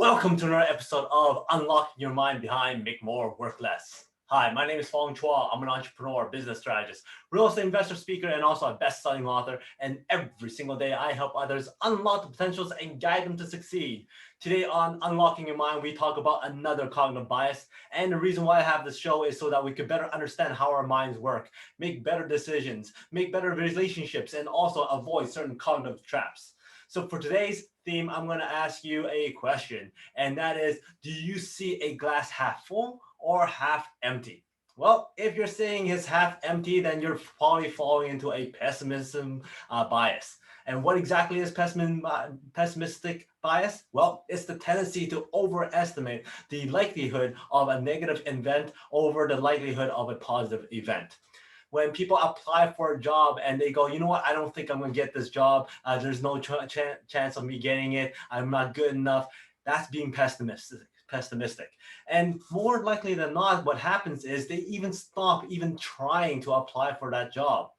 Welcome to another episode of Unlocking Your Mind Behind Make More, Work Less. Hi, my name is Fong. I'm an entrepreneur, business strategist, real estate investor, speaker, and also a best-selling author. And every single day, I help others unlock the potentials and guide them to succeed. Today on Unlocking Your Mind, we talk about another cognitive bias. And the reason why I have this show is so that we can better understand how our minds work, make better decisions, make better relationships, and also avoid certain cognitive traps. So for today's theme, I'm going to ask you a question, and that is, do you see a glass half full or half empty? Well, if you're saying it's half empty, then you're probably falling into a pessimism bias. And what exactly is pessimistic bias? Well, it's the tendency to overestimate the likelihood of a negative event over the likelihood of a positive event. When people apply for a job and they go, you know what, I don't think I'm going to get this job. There's no chance of me getting it. I'm not good enough. That's being pessimistic. And more likely than not, what happens is they even stop even trying to apply for that job.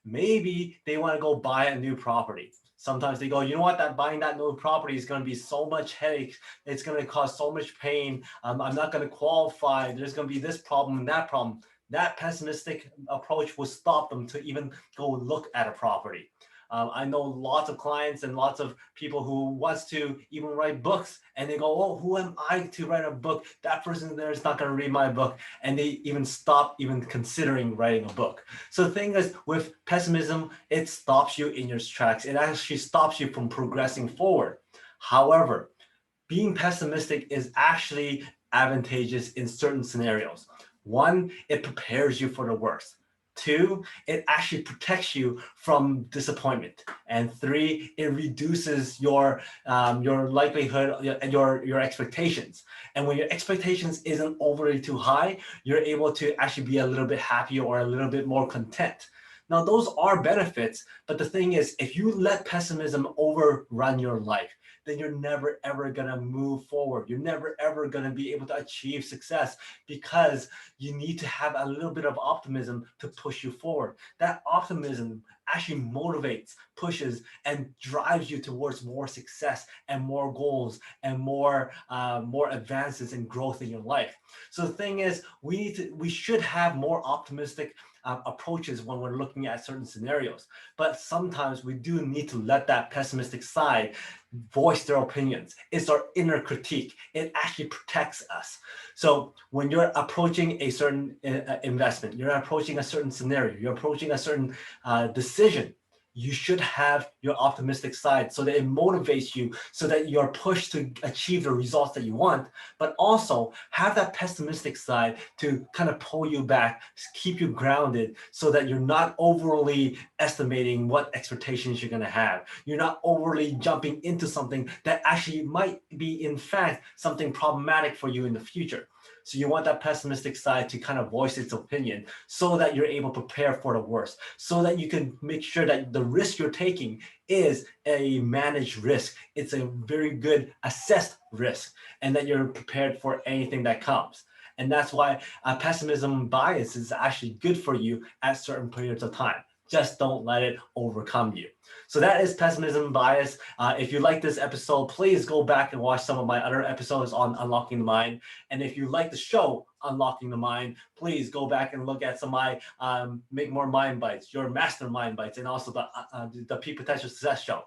Maybe they want to go buy a new property. Sometimes they go, you know what, that buying that new property is going to be so much headache. It's going to cause so much pain. I'm not going to qualify. There's going to be this problem and that problem. That pessimistic approach will stop them to even go look at a property. I know lots of clients and lots of people who wants to even write books, and they go, oh, who am I to write a book? That person there is not going to read my book. And they even stop even considering writing a book. So the thing is, with pessimism, it stops you in your tracks. It actually stops you from progressing forward. However, being pessimistic is actually advantageous in certain scenarios. One, it prepares you for the worst. Two, it actually protects you from disappointment. And three, it reduces your likelihood and your expectations. And when your expectations isn't overly too high, you're able to actually be a little bit happier or a little bit more content. Now, those are benefits, but the thing is, if you let pessimism overrun your life, then you're never ever gonna move forward. You're never ever gonna be able to achieve success because you need to have a little bit of optimism to push you forward. That optimism actually motivates, pushes, and drives you towards more success and more goals and more advances and growth in your life. So the thing is, we should have more optimistic approaches when we're looking at certain scenarios. But sometimes we do need to let that pessimistic side voice their opinions. It's our inner critique. It actually protects us. So when you're approaching a certain investment, you're approaching a certain scenario, you're approaching a certain decision, you should have your optimistic side so that it motivates you, so that you're pushed to achieve the results that you want, but also have that pessimistic side to kind of pull you back, keep you grounded so that you're not overly estimating what expectations you're going to have. You're not overly jumping into something that actually might be, in fact, something problematic for you in the future. So you want that pessimistic side to kind of voice its opinion so that you're able to prepare for the worst, so that you can make sure that the risk you're taking is a managed risk. It's a very good assessed risk, and that you're prepared for anything that comes. And that's why pessimism bias is actually good for you at certain periods of time. Just don't let it overcome you. So that is pessimism bias. If you like this episode, please go back and watch some of my other episodes on Unlocking the Mind. And if you like the show, Unlocking the Mind, please go back and look at some of my Make More Mind Bites, your Mastermind Bites, and also the Peak Potential Success Show.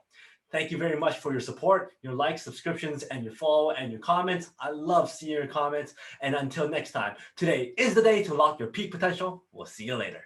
Thank you very much for your support, your likes, subscriptions, and your follow and your comments. I love seeing your comments. And until next time, today is the day to unlock your peak potential. We'll see you later.